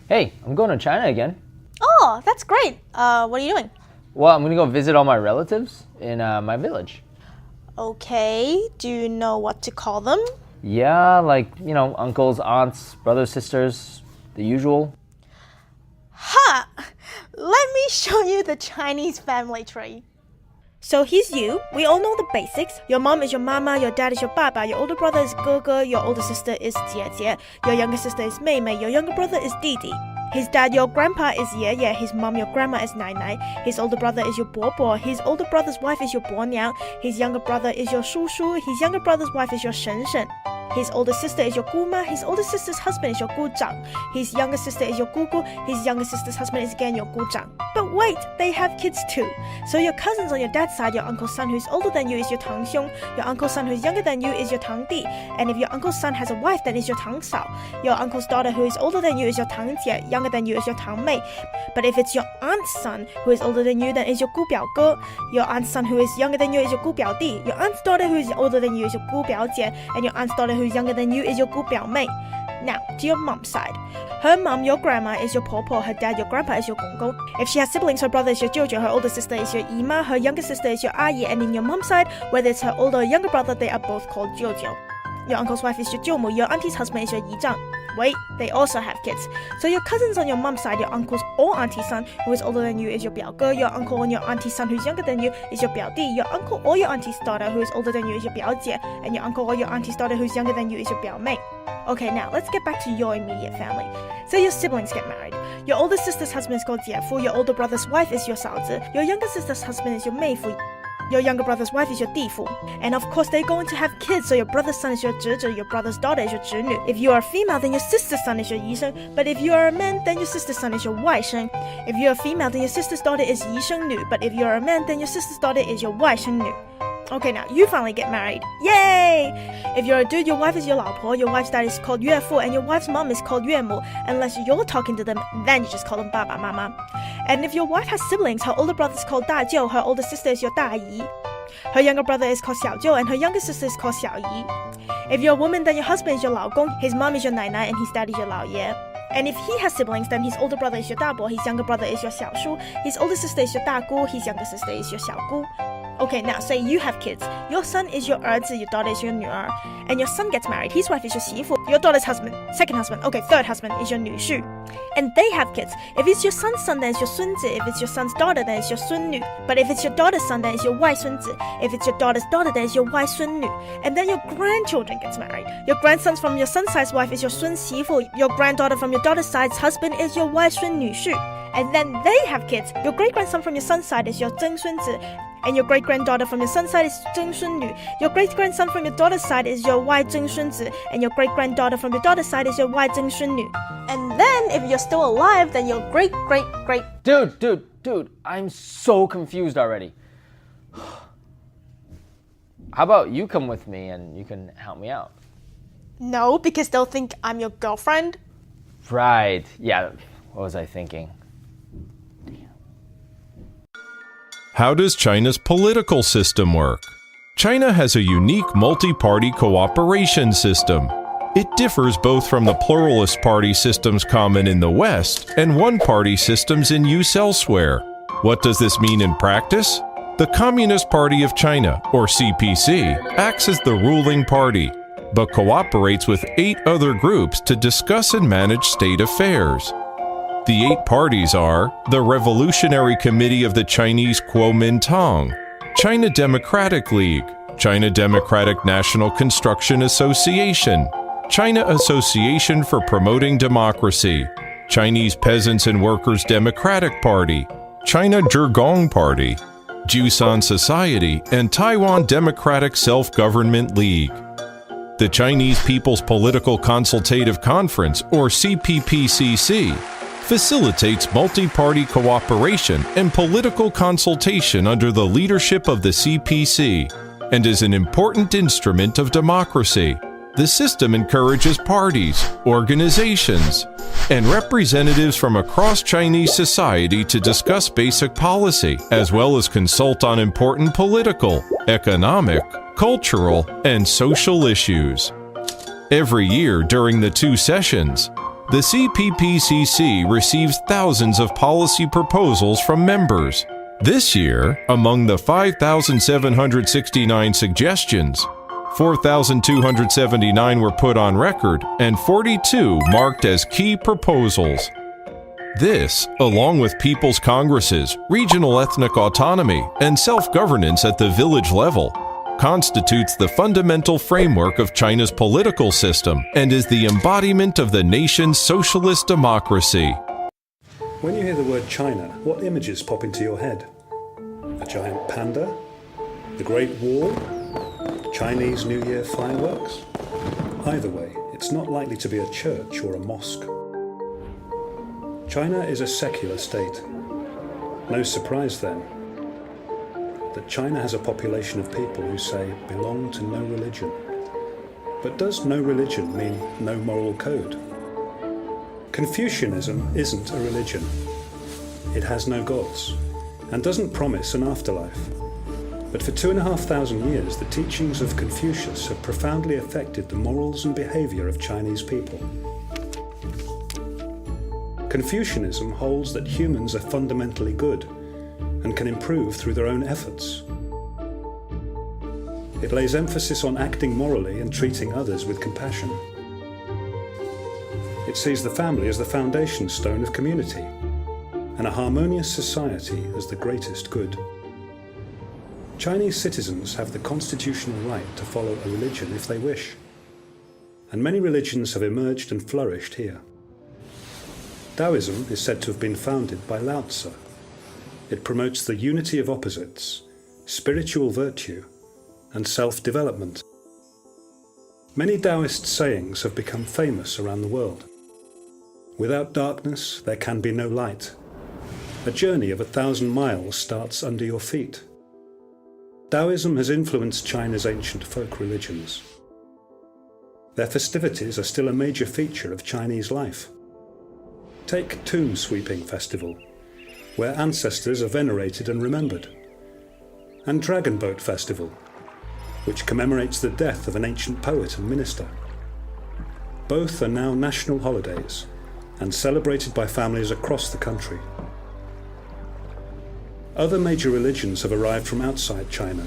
Hey, I'm going to China again. Oh, that's great. What are you doing? Well, I'm going to go visit all my relatives in my village. Okay, do you know what to call them? Yeah, like, uncles, aunts, brothers, sisters, the usual. Ha! Let me show you the Chinese family tree. So here's you. We all know the basics. Your mom is your mama, your dad is your baba, your older brother is 哥哥, your older sister is 姐姐, your younger sister is 妹妹, your younger brother is 弟弟. His dad, your grandpa, is 爷爷, his mom, your grandma, is 奶奶, his older brother is your 伯伯, his older brother's wife is your 伯娘, his younger brother is your 叔叔, his younger brother's wife is your 婶婶. His older sister is your 姑妈, his older sister's husband is your 姑丈, his younger sister is your 姑姑, his younger sister's husband is again your 姑丈. But wait, they have kids too. So your cousins on your dad's side, your uncle's son who's older than you is your 堂兄, your uncle's son who's younger than you is your 堂弟, and if your uncle's son has a wife, then it's your 堂嫂. Your uncle's daughter who is older than you is your 堂姐, younger than you is your 堂妹. But if it's your aunt's son who is older than you, then it's your 姑表哥. Your aunt's son who is younger than you is your 姑表弟. Your aunt's daughter who is older than you is your 姑表姐, and your aunt's daughter who is younger than you is your 姑表妹. Now, to your mom's side. Her mom, your grandma, is your 婆婆, her dad, your grandpa, is your 公公. If she has siblings, her brother is your 舅舅, her older sister is your 姨妈, her younger sister is your 阿姨, and in your mom's side, whether it's her older or younger brother, they are both called 舅舅. Your uncle's wife is your 舅母, your auntie's husband is your 姨丈. Wait, they also have kids. So your cousins on your mom's side, your uncle's or auntie's son who is older than you is your 表哥, your uncle and your auntie's son who's younger than you is your 表弟, your uncle or your auntie's daughter who is older than you is your 表姐, and your uncle or your auntie's daughter who's younger than you is your 表妹. Okay, now let's get back to your immediate family. So your siblings get married. Your older sister's husband is called 姐夫, your older brother's wife is your 嫂子, your younger sister's husband is your 妹夫, your younger brother's wife is your 弟夫. And of course, they're going to have kids, so your brother's son is your 侄子, your brother's daughter is your 侄女. If you are a female, then your sister's son is your 姨甥, but if you are a man, then your sister's son is your 外甥. If you're a female, then your sister's daughter is 姨甥女, but if you're a man, then your sister's daughter is your 外甥女. Okay, now you finally get married. Yay! If you're a dude, your wife is your 老婆, your wife's dad is called 岳父, and your wife's mom is called 岳母. Unless you're talking to them, then you just call them 爸爸妈妈. And if your wife has siblings, her older brother is called 大舅, her older sister is your 大姨. Her younger brother is called 小舅, and her younger sister is called 小姨. If you're a woman, then your husband is your 老公, his mom is your 奶奶, and his dad is your 姥爷. And if he has siblings, then his older brother is your 大伯, his younger brother is your 小叔, his older sister is your 大姑, his younger sister is your 小姑. Okay, now say you have kids. Your son is your 儿子, your daughter is your 女儿. And your son gets married. His wife is your 媳妇. Your daughter's husband, second husband, okay, third husband is your 女婿. And they have kids. If it's your son's son, then it's your 孙子. If it's your son's daughter, then it's your 孙女. But if it's your daughter's son, then it's your 外孙子. If it's your daughter's daughter, then it's your 外孙女. And then your grandchildren gets married. Your grandsons from your son's side's wife is your 孙媳妇. Your granddaughter from your daughter's side's husband is your 外孙女婿. And then they have kids. Your great-grandson from your son's side is your 曾孙子. And your great-granddaughter from your son's side is 曾孙女. Your great-grandson from your daughter's side is your 外曾孙子. And your great-granddaughter from your daughter's side is your 外曾孙女. And then, if you're still alive, then your great-great-great... Dude, I'm so confused already. How about you come with me and you can help me out? No, because they'll think I'm your girlfriend. Right, yeah, what was I thinking? How does China's political system work? China has a unique multi-party cooperation system. It differs both from the pluralist party systems common in the West and one-party systems in use elsewhere. What does this mean in practice? The Communist Party of China, or CPC, acts as the ruling party, but cooperates with 8 other groups to discuss and manage state affairs. The 8 parties are the Revolutionary Committee of the Chinese Kuomintang, China Democratic League, China Democratic National Construction Association, China Association for Promoting Democracy, Chinese Peasants and Workers Democratic Party, China Zhigong Party, Jusan Society, and Taiwan Democratic Self-Government League. The Chinese People's Political Consultative Conference, or CPPCC, facilitates multi-party cooperation and political consultation under the leadership of the CPC and is an important instrument of democracy. The system encourages parties, organizations, and representatives from across Chinese society to discuss basic policy, as well as consult on important political, economic, cultural, and social issues. Every year during the 2 sessions, The CPPCC receives thousands of policy proposals from members. This year, among the 5,769 suggestions, 4,279 were put on record and 42 marked as key proposals. This, along with people's congresses, regional ethnic autonomy, and self-governance at the village level, constitutes the fundamental framework of China's political system and is the embodiment of the nation's socialist democracy. When you hear the word China, what images pop into your head? A giant panda? The Great Wall? Chinese New Year fireworks? Either way, it's not likely to be a church or a mosque. China is a secular state. No surprise then that China has a population of people who say belong to no religion. But does no religion mean no moral code? Confucianism isn't a religion. It has no gods and doesn't promise an afterlife. But for 2,500 years, the teachings of Confucius have profoundly affected the morals and behavior of Chinese people. Confucianism holds that humans are fundamentally good and can improve through their own efforts. It lays emphasis on acting morally and treating others with compassion. It sees the family as the foundation stone of community and a harmonious society as the greatest good. Chinese citizens have the constitutional right to follow a religion if they wish, and many religions have emerged and flourished here. Taoism is said to have been founded by Lao Tzu. It promotes the unity of opposites, spiritual virtue, and self-development. Many Taoist sayings have become famous around the world. Without darkness, there can be no light. A journey of 1,000 miles starts under your feet. Taoism has influenced China's ancient folk religions. Their festivities are still a major feature of Chinese life. Take Tomb Sweeping Festival, where ancestors are venerated and remembered, and Dragon Boat Festival, which commemorates the death of an ancient poet and minister. Both are now national holidays and celebrated by families across the country. Other major religions have arrived from outside China,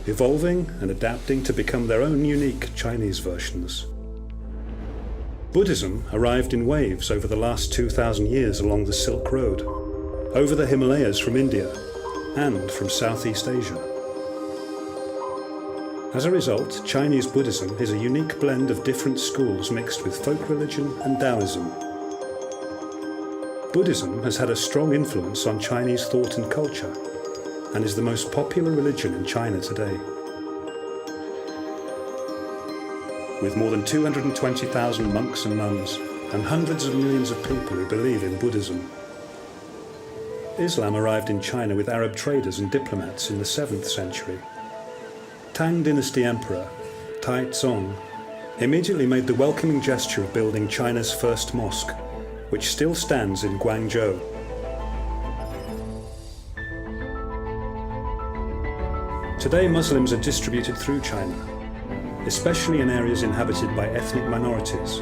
evolving and adapting to become their own unique Chinese versions. Buddhism arrived in waves over the last 2,000 years along the Silk Road, over the Himalayas from India, and from Southeast Asia. As a result, Chinese Buddhism is a unique blend of different schools mixed with folk religion and Taoism. Buddhism has had a strong influence on Chinese thought and culture, and is the most popular religion in China today. With more than 220,000 monks and nuns, and hundreds of millions of people who believe in Buddhism. Islam arrived in China with Arab traders and diplomats in the 7th century. Tang Dynasty Emperor Taizong immediately made the welcoming gesture of building China's first mosque, which still stands in Guangzhou. Today, Muslims are distributed through China, especially in areas inhabited by ethnic minorities,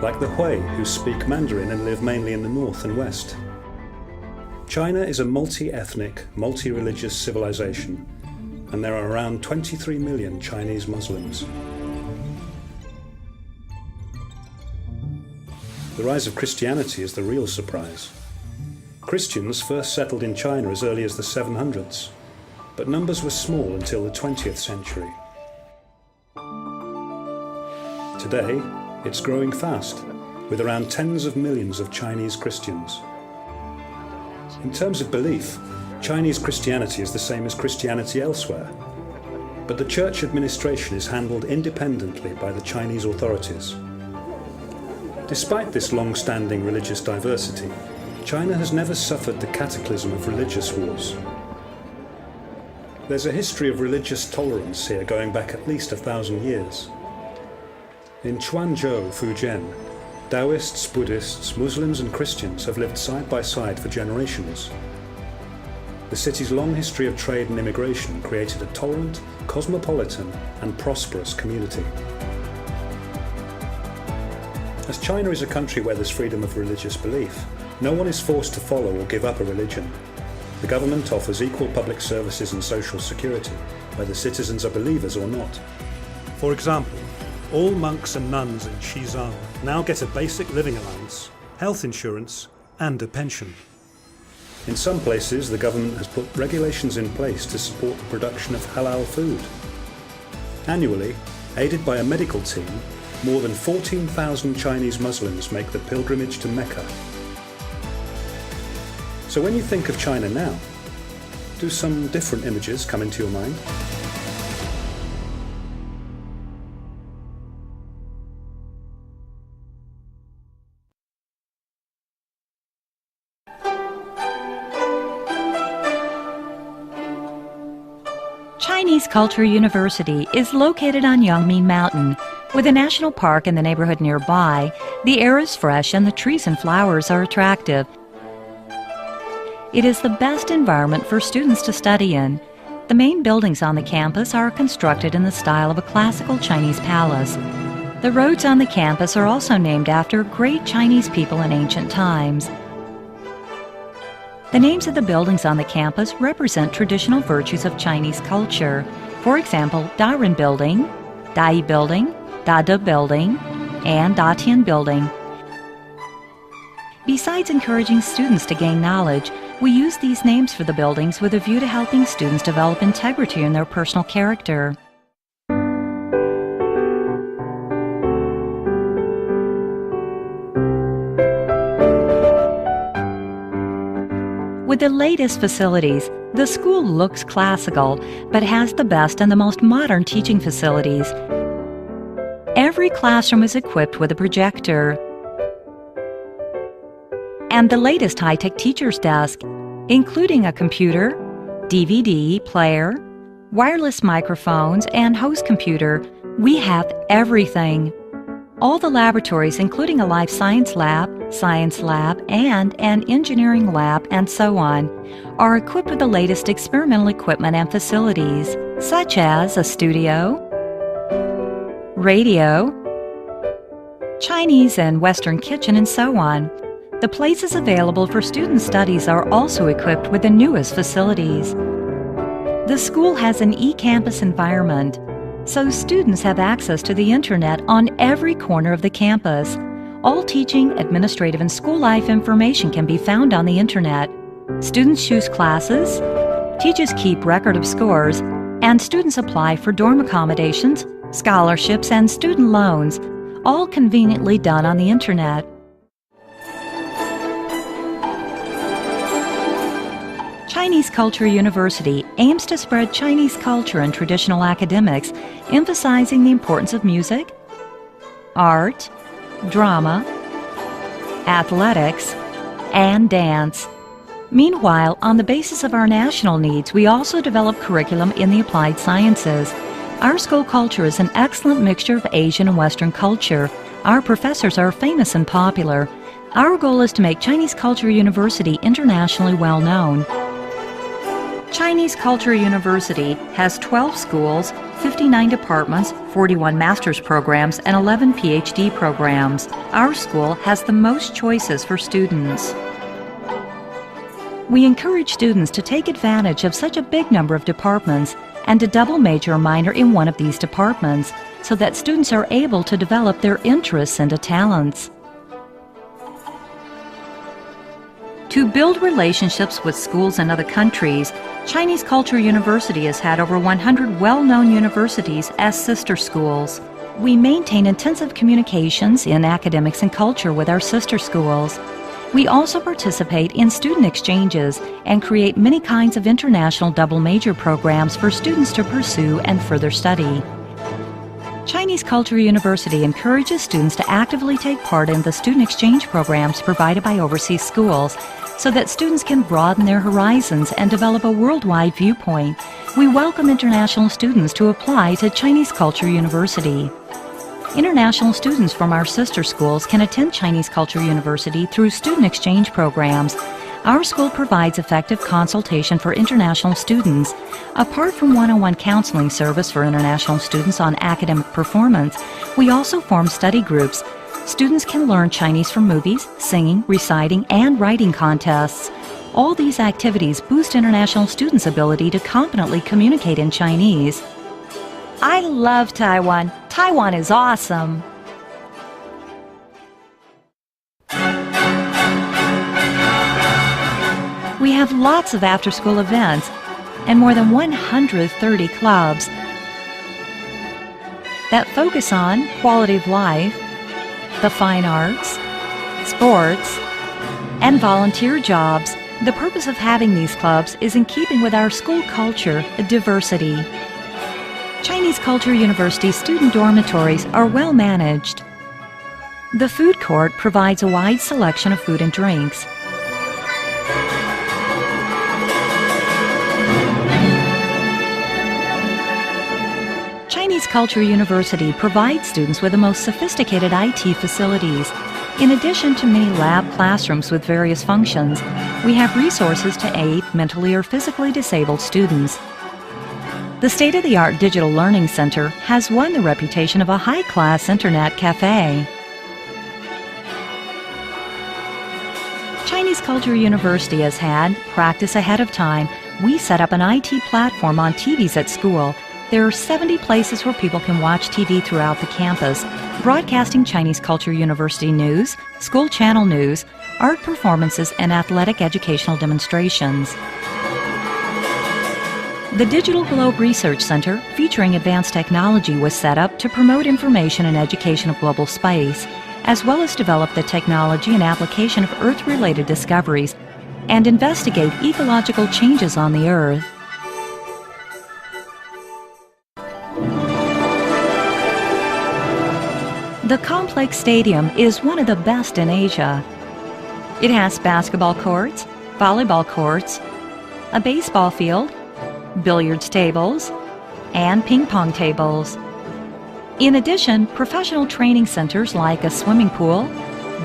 like the Hui, who speak Mandarin and live mainly in the north and west. China is a multi-ethnic, multi-religious civilization, and there are around 23 million Chinese Muslims. The rise of Christianity is the real surprise. Christians first settled in China as early as the 700s, but numbers were small until the 20th century. Today, it's growing fast, with around tens of millions of Chinese Christians. In terms of belief, Chinese Christianity is the same as Christianity elsewhere, but the church administration is handled independently by the Chinese authorities. Despite this long-standing religious diversity, China has never suffered the cataclysm of religious wars. There's a history of religious tolerance here going back at least 1,000 years. In Quanzhou, Fujian, Taoists, Buddhists, Muslims and Christians have lived side by side for generations. The city's long history of trade and immigration created a tolerant, cosmopolitan and prosperous community. As China is a country where there's freedom of religious belief, no one is forced to follow or give up a religion. The government offers equal public services and social security, whether citizens are believers or not. For example, all monks and nuns in Xizang now get a basic living allowance, health insurance, and a pension. In some places, the government has put regulations in place to support the production of halal food. Annually, aided by a medical team, more than 14,000 Chinese Muslims make the pilgrimage to Mecca. So when you think of China now, do some different images come into your mind? Chinese Culture University is located on Yangming Mountain. With a national park in the neighborhood nearby, the air is fresh and the trees and flowers are attractive. It is the best environment for students to study in. The main buildings on the campus are constructed in the style of a classical Chinese palace. The roads on the campus are also named after great Chinese people in ancient times. The names of the buildings on the campus represent traditional virtues of Chinese culture. For example, Daren Building, Dai Building, Dada Building, and Datian Building. Besides encouraging students to gain knowledge, we use these names for the buildings with a view to helping students develop integrity in their personal character. With the latest facilities, the school looks classical, but has the best and the most modern teaching facilities. Every classroom is equipped with a projector and the latest high-tech teacher's desk, including a computer, DVD player, wireless microphones, and host computer. We have everything. All the laboratories, including a life science lab, and an engineering lab, and so on, are equipped with the latest experimental equipment and facilities, such as a studio, radio, Chinese and Western kitchen, and so on. The places available for student studies are also equipped with the newest facilities. The school has an e-campus environment, so students have access to the internet on every corner of the campus. All teaching, administrative, and school life information can be found on the internet. Students choose classes, teachers keep record of scores, and students apply for dorm accommodations, scholarships, and student loans, all conveniently done on the internet. Chinese Culture University aims to spread Chinese culture and traditional academics, emphasizing the importance of music, art, drama, athletics, and dance. Meanwhile, on the basis of our national needs, we also develop curriculum in the applied sciences. Our school culture is an excellent mixture of Asian and Western culture. Our professors are famous and popular. Our goal is to make Chinese Culture University internationally well known. Chinese Culture University has 12 schools, 59 departments, 41 master's programs, and 11 PhD programs. Our school has the most choices for students. We encourage students to take advantage of such a big number of departments and to double major or minor in one of these departments so that students are able to develop their interests and talents. To build relationships with schools in other countries, Chinese Culture University has had over 100 well-known universities as sister schools. We maintain intensive communications in academics and culture with our sister schools. We also participate in student exchanges and create many kinds of international double major programs for students to pursue and further study. Chinese Culture University encourages students to actively take part in the student exchange programs provided by overseas schools so that students can broaden their horizons and develop a worldwide viewpoint. We welcome international students to apply to Chinese Culture University. International students from our sister schools can attend Chinese Culture University through student exchange programs. Our school provides effective consultation for international students. Apart from one-on-one counseling service for international students on academic performance, we also form study groups. Students can learn Chinese from movies, singing, reciting, and writing contests. All these activities boost international students' ability to competently communicate in Chinese. I love Taiwan. Taiwan is awesome. We have lots of after-school events and more than 130 clubs that focus on quality of life, the fine arts, sports, and volunteer jobs. The purpose of having these clubs is in keeping with our school culture, diversity. Chinese Culture University student dormitories are well managed. The food court provides a wide selection of food and drinks. Chinese Culture University provides students with the most sophisticated IT facilities. In addition to many lab classrooms with various functions, we have resources to aid mentally or physically disabled students. The state-of-the-art Digital Learning Center has won the reputation of a high-class internet cafe. Chinese Culture University has had practice ahead of time. We set up an IT platform on TVs at school. There are 70 places where people can watch TV throughout the campus, broadcasting Chinese Culture University news, school channel news, art performances, and athletic educational demonstrations. The Digital Globe Research Center, featuring advanced technology, was set up to promote information and education of global space, as well as develop the technology and application of Earth-related discoveries and investigate ecological changes on the Earth. The complex stadium is one of the best in Asia. It has basketball courts, volleyball courts, a baseball field, billiards tables, and ping pong tables. In addition, professional training centers like a swimming pool,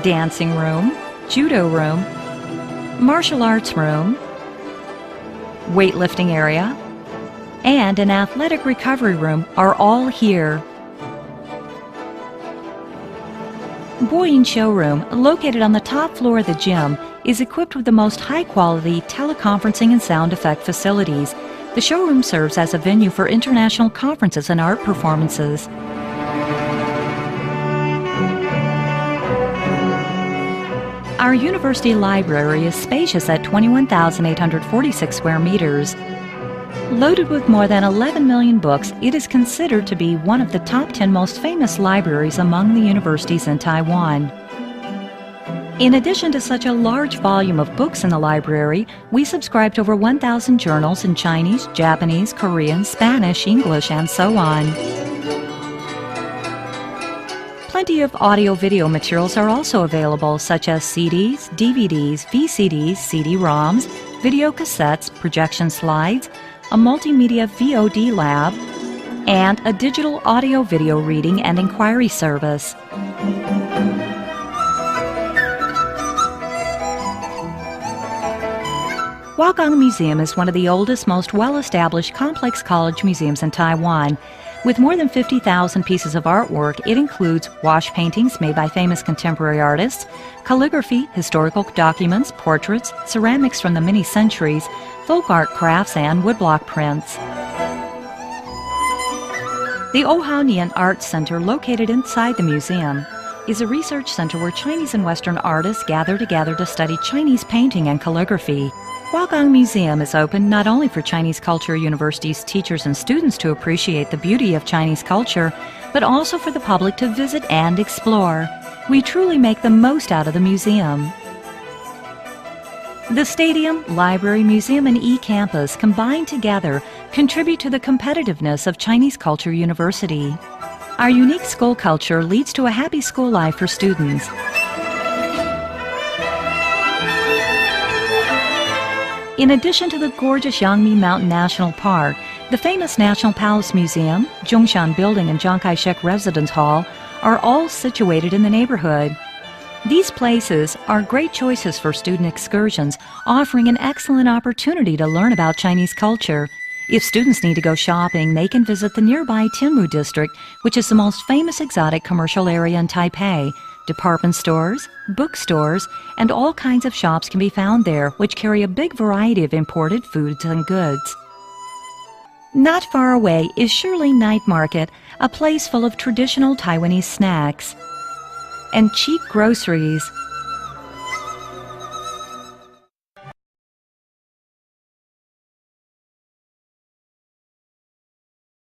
dancing room, judo room, martial arts room, weightlifting area, and an athletic recovery room are all here. Boyin Showroom, located on the top floor of the gym, is equipped with the most high-quality teleconferencing and sound effect facilities. The showroom serves as a venue for international conferences and art performances. Our university library is spacious at 21,846 square meters. Loaded with more than 11 million books, it is considered to be one of the top 10 most famous libraries among the universities in Taiwan. In addition to such a large volume of books in the library, we subscribe to over 1,000 journals in Chinese, Japanese, Korean, Spanish, English, and so on. Plenty of audio-video materials are also available, such as CDs, DVDs, VCDs, CD-ROMs, video cassettes, projection slides, a multimedia VOD lab, and a digital audio-video reading and inquiry service. Huagang Museum is one of the oldest, most well-established complex college museums in Taiwan. With more than 50,000 pieces of artwork, it includes wash paintings made by famous contemporary artists, calligraphy, historical documents, portraits, ceramics from the many centuries, folk art crafts, and woodblock prints. The Ohaonian Art Center, located inside the museum, is a research center where Chinese and Western artists gather together to study Chinese painting and calligraphy. Huagang Museum is open not only for Chinese Culture University's teachers and students to appreciate the beauty of Chinese culture, but also for the public to visit and explore. We truly make the most out of the museum. The stadium, library, museum, and e-campus combined together contribute to the competitiveness of Chinese Culture University. Our unique school culture leads to a happy school life for students. In addition to the gorgeous Yangmi Mountain National Park, the famous National Palace Museum, Zhongshan Building, and Chiang Kai-shek Residence Hall are all situated in the neighborhood. These places are great choices for student excursions, offering an excellent opportunity to learn about Chinese culture. If students need to go shopping, they can visit the nearby Tianmu district, which is the most famous exotic commercial area in Taipei. Department stores, bookstores, and all kinds of shops can be found there, which carry a big variety of imported foods and goods. Not far away is Shirley Night Market, a place full of traditional Taiwanese snacks and cheap groceries.